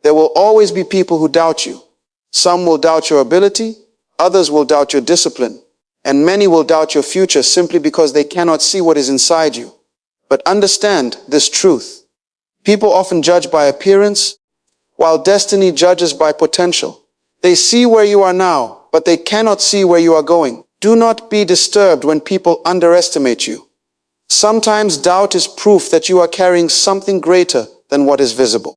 There will always be people who doubt you. Some will doubt your ability, others will doubt your discipline, and many will doubt your future simply because they cannot see what is inside you. But understand this truth. People often judge by appearance, while destiny judges by potential. They see where you are now, but they cannot see where you are going. Do not be disturbed when people underestimate you. Sometimes doubt is proof that you are carrying something greater than what is visible.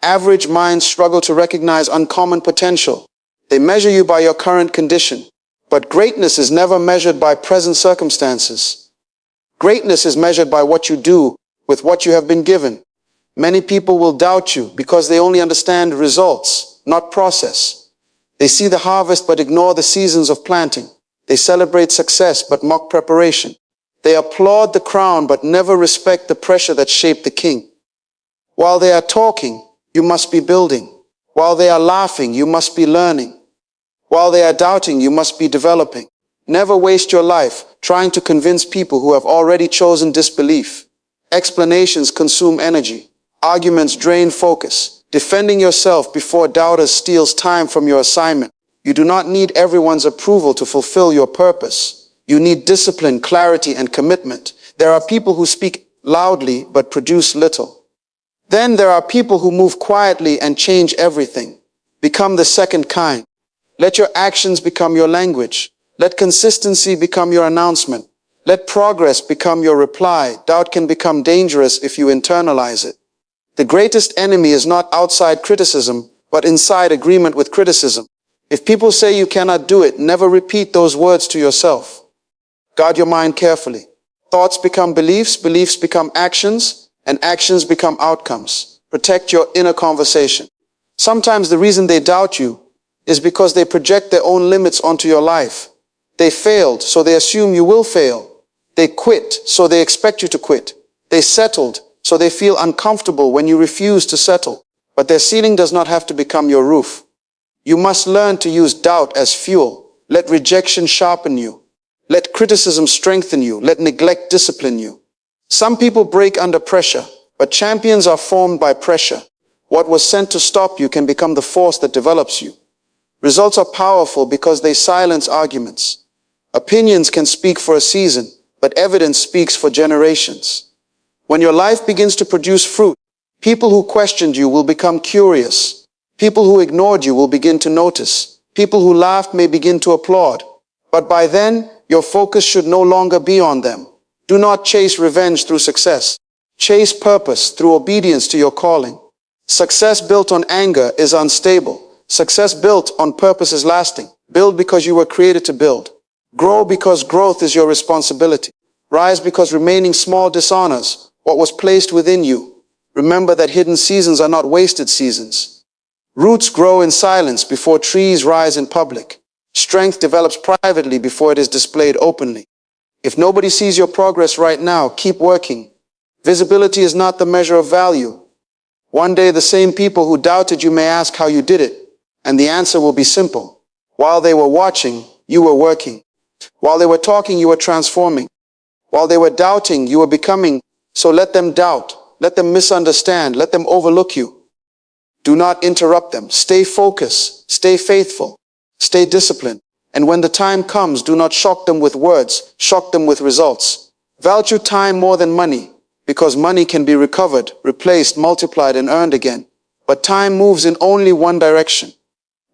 Average minds struggle to recognize uncommon potential. They measure you by your current condition. But greatness is never measured by present circumstances. Greatness is measured by what you do with what you have been given. Many people will doubt you because they only understand results, not process. They see the harvest but ignore the seasons of planting. They celebrate success but mock preparation. They applaud the crown but never respect the pressure that shaped the king. While they are talking, you must be building. While they are laughing, you must be learning. While they are doubting, you must be developing. Never waste your life trying to convince people who have already chosen disbelief. Explanations consume energy. Arguments drain focus. Defending yourself before doubters steals time from your assignment. You do not need everyone's approval to fulfill your purpose. You need discipline, clarity, and commitment. There are people who speak loudly but produce little. Then there are people who move quietly and change everything. Become the second kind. Let your actions become your language. Let consistency become your announcement. Let progress become your reply. Doubt can become dangerous if you internalize it. The greatest enemy is not outside criticism, but inside agreement with criticism. If people say you cannot do it, never repeat those words to yourself. Guard your mind carefully. Thoughts become beliefs, beliefs become actions, and actions become outcomes. Protect your inner conversation. Sometimes the reason they doubt you is because they project their own limits onto your life. They failed, so they assume you will fail. They quit, so they expect you to quit. They settled, so they feel uncomfortable when you refuse to settle. But their ceiling does not have to become your roof. You must learn to use doubt as fuel. Let rejection sharpen you. Let criticism strengthen you. Let neglect discipline you. Some people break under pressure, but champions are formed by pressure. What was sent to stop you can become the force that develops you. Results are powerful because they silence arguments. Opinions can speak for a season, but evidence speaks for generations. When your life begins to produce fruit, people who questioned you will become curious. People who ignored you will begin to notice. People who laughed may begin to applaud. But by then, your focus should no longer be on them. Do not chase revenge through success. Chase purpose through obedience to your calling. Success built on anger is unstable. Success built on purpose is lasting. Build because you were created to build. Grow because growth is your responsibility. Rise because remaining small dishonors what was placed within you. Remember that hidden seasons are not wasted seasons. Roots grow in silence before trees rise in public. Strength develops privately before it is displayed openly. If nobody sees your progress right now, keep working. Visibility is not the measure of value. One day the same people who doubted you may ask how you did it, and the answer will be simple. While they were watching, you were working. While they were talking, you were transforming. While they were doubting, you were becoming. So let them doubt. Let them misunderstand. Let them overlook you. Do not interrupt them. Stay focused. Stay faithful. Stay disciplined. And when the time comes, do not shock them with words. Shock them with results. Value time more than money, because money can be recovered, replaced, multiplied, and earned again. But time moves in only one direction.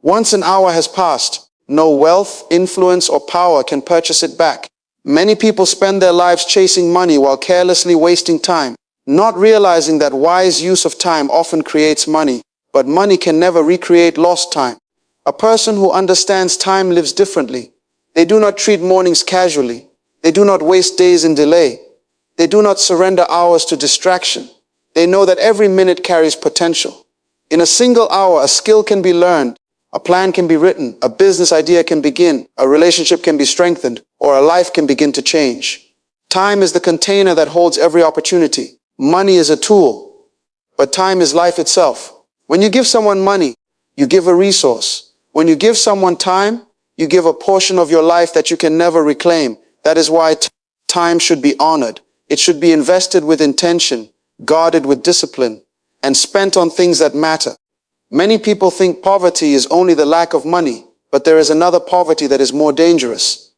Once an hour has passed, no wealth, influence, or power can purchase it back. Many people spend their lives chasing money while carelessly wasting time, not realizing that wise use of time often creates money, but money can never recreate lost time. A person who understands time lives differently. They do not treat mornings casually. They do not waste days in delay. They do not surrender hours to distraction. They know that every minute carries potential. In a single hour, a skill can be learned, a plan can be written, a business idea can begin, a relationship can be strengthened, or a life can begin to change. Time is the container that holds every opportunity. Money is a tool, but time is life itself. When you give someone money, you give a resource. When you give someone time, you give a portion of your life that you can never reclaim. That is why time should be honored. It should be invested with intention, guarded with discipline, and spent on things that matter. Many people think poverty is only the lack of money, but there is another poverty that is more dangerous: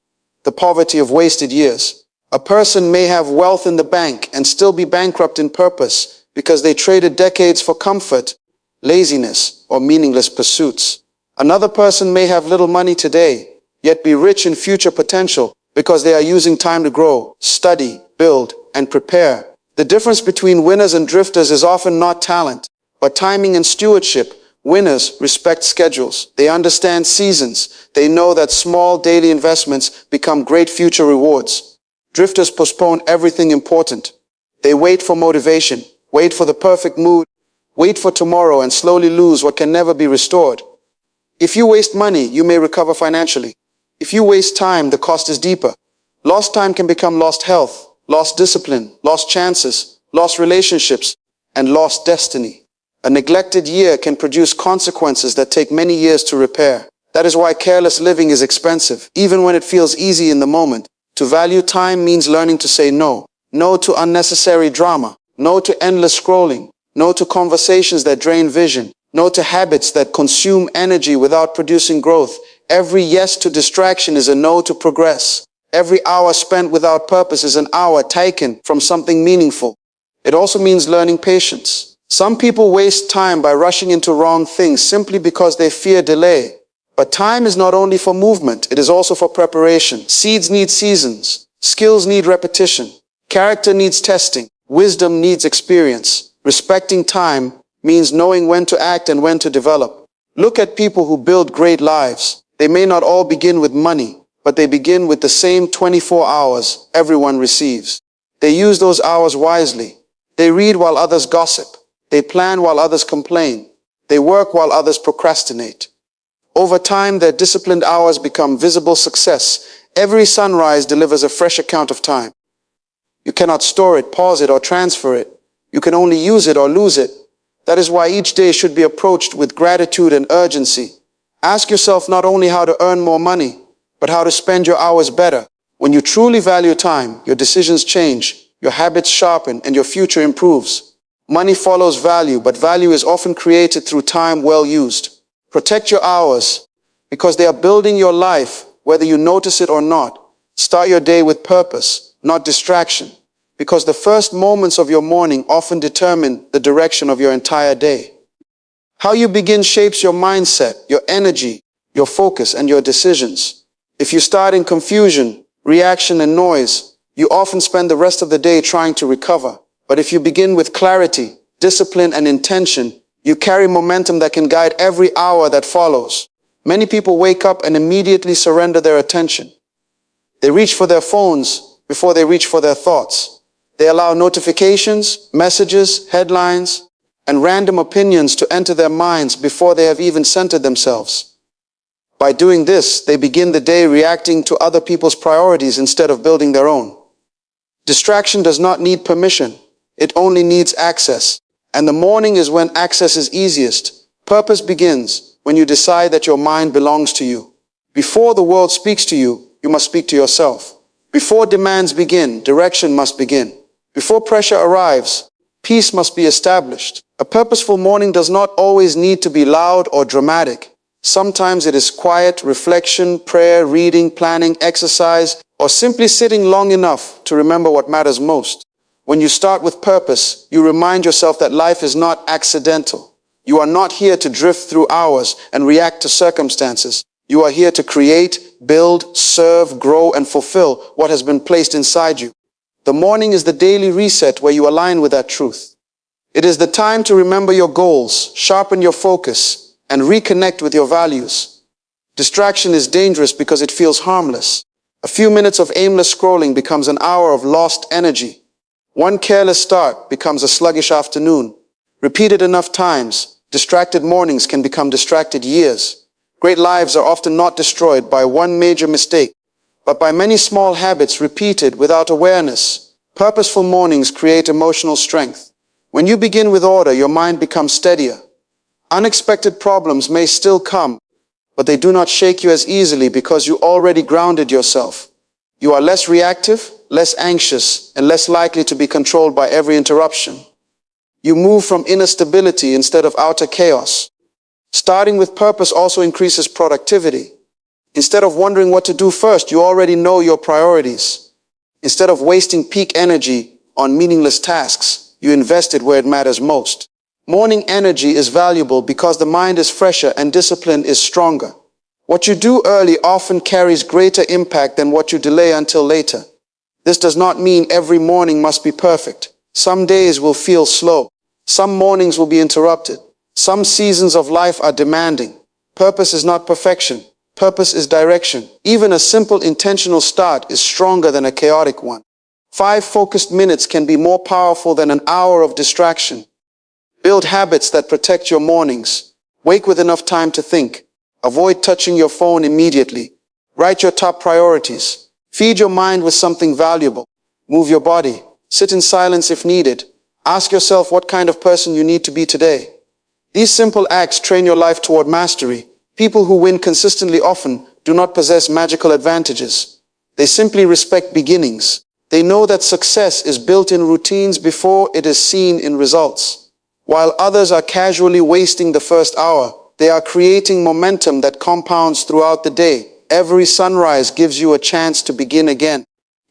the poverty of wasted years. A person may have wealth in the bank and still be bankrupt in purpose because they traded decades for comfort, laziness, or meaningless pursuits. Another person may have little money today, yet be rich in future potential because they are using time to grow, study, build, and prepare. The difference between winners and drifters is often not talent, but timing and stewardship. Winners respect schedules. They understand seasons. They know that small daily investments become great future rewards. Drifters postpone everything important. They wait for motivation, wait for the perfect mood, wait for tomorrow, and slowly lose what can never be restored. If you waste money, you may recover financially. If you waste time, the cost is deeper. Lost time can become lost health, lost discipline, lost chances, lost relationships, and lost destiny. A neglected year can produce consequences that take many years to repair. That is why careless living is expensive, even when it feels easy in the moment. To value time means learning to say no. No to unnecessary drama. No to endless scrolling. No to conversations that drain vision. No to habits that consume energy without producing growth. Every yes to distraction is a no to progress. Every hour spent without purpose is an hour taken from something meaningful. It also means learning patience. Some people waste time by rushing into wrong things simply because they fear delay. But time is not only for movement, it is also for preparation. Seeds need seasons. Skills need repetition. Character needs testing. Wisdom needs experience. Respecting time means knowing when to act and when to develop. Look at people who build great lives. They may not all begin with money, but they begin with the same 24 hours everyone receives. They use those hours wisely. They read while others gossip. They plan while others complain. They work while others procrastinate. Over time, their disciplined hours become visible success. Every sunrise delivers a fresh account of time. You cannot store it, pause it, or transfer it. You can only use it or lose it. That is why each day should be approached with gratitude and urgency. Ask yourself not only how to earn more money, but how to spend your hours better. When you truly value time, your decisions change, your habits sharpen, and your future improves. Money follows value, but value is often created through time well used. Protect your hours because they are building your life, whether you notice it or not. Start your day with purpose, not distraction, because the first moments of your morning often determine the direction of your entire day. How you begin shapes your mindset, your energy, your focus, and your decisions. If you start in confusion, reaction, and noise, you often spend the rest of the day trying to recover. But if you begin with clarity, discipline, and intention, you carry momentum that can guide every hour that follows. Many people wake up and immediately surrender their attention. They reach for their phones before they reach for their thoughts. They allow notifications, messages, headlines, and random opinions to enter their minds before they have even centered themselves. By doing this, they begin the day reacting to other people's priorities instead of building their own. Distraction does not need permission. It only needs access. And the morning is when access is easiest. Purpose begins when you decide that your mind belongs to you. Before the world speaks to you, you must speak to yourself. Before demands begin, direction must begin. Before pressure arrives, peace must be established. A purposeful morning does not always need to be loud or dramatic. Sometimes it is quiet, reflection, prayer, reading, planning, exercise, or simply sitting long enough to remember what matters most. When you start with purpose, you remind yourself that life is not accidental. You are not here to drift through hours and react to circumstances. You are here to create, build, serve, grow, and fulfill what has been placed inside you. The morning is the daily reset where you align with that truth. It is the time to remember your goals, sharpen your focus, and reconnect with your values. Distraction is dangerous because it feels harmless. A few minutes of aimless scrolling becomes an hour of lost energy. One careless start becomes a sluggish afternoon. Repeated enough times, distracted mornings can become distracted years. Great lives are often not destroyed by one major mistake, but by many small habits repeated without awareness. Purposeful mornings create emotional strength. When you begin with order, your mind becomes steadier. Unexpected problems may still come, but they do not shake you as easily because you already grounded yourself. You are less reactive, less anxious, and less likely to be controlled by every interruption. You move from inner stability instead of outer chaos. Starting with purpose also increases productivity. Instead of wondering what to do first, you already know your priorities. Instead of wasting peak energy on meaningless tasks, you invest it where it matters most. Morning energy is valuable because the mind is fresher and discipline is stronger. What you do early often carries greater impact than what you delay until later. This does not mean every morning must be perfect. Some days will feel slow. Some mornings will be interrupted. Some seasons of life are demanding. Purpose is not perfection. Purpose is direction. Even a simple intentional start is stronger than a chaotic one. 5 focused minutes can be more powerful than an hour of distraction. Build habits that protect your mornings. Wake with enough time to think. Avoid touching your phone immediately. Write your top priorities. Feed your mind with something valuable. Move your body. Sit in silence if needed. Ask yourself what kind of person you need to be today. These simple acts train your life toward mastery. People who win consistently often do not possess magical advantages. They simply respect beginnings. They know that success is built in routines before it is seen in results. While others are casually wasting the first hour, they are creating momentum that compounds throughout the day. Every sunrise gives you a chance to begin again.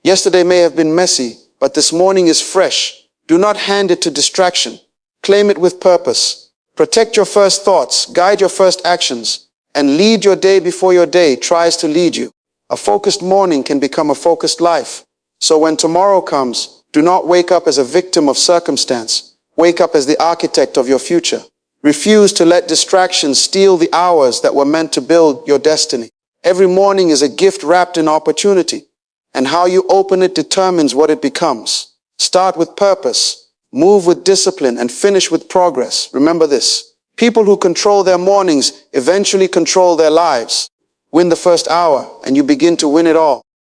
Yesterday may have been messy, but this morning is fresh. Do not hand it to distraction. Claim it with purpose. Protect your first thoughts, guide your first actions, and lead your day before your day tries to lead you. A focused morning can become a focused life. So when tomorrow comes, do not wake up as a victim of circumstance. Wake up as the architect of your future. Refuse to let distractions steal the hours that were meant to build your destiny. Every morning is a gift wrapped in opportunity, and how you open it determines what it becomes. Start with purpose, move with discipline, and finish with progress. Remember this. People who control their mornings eventually control their lives. Win the first hour, and you begin to win it all.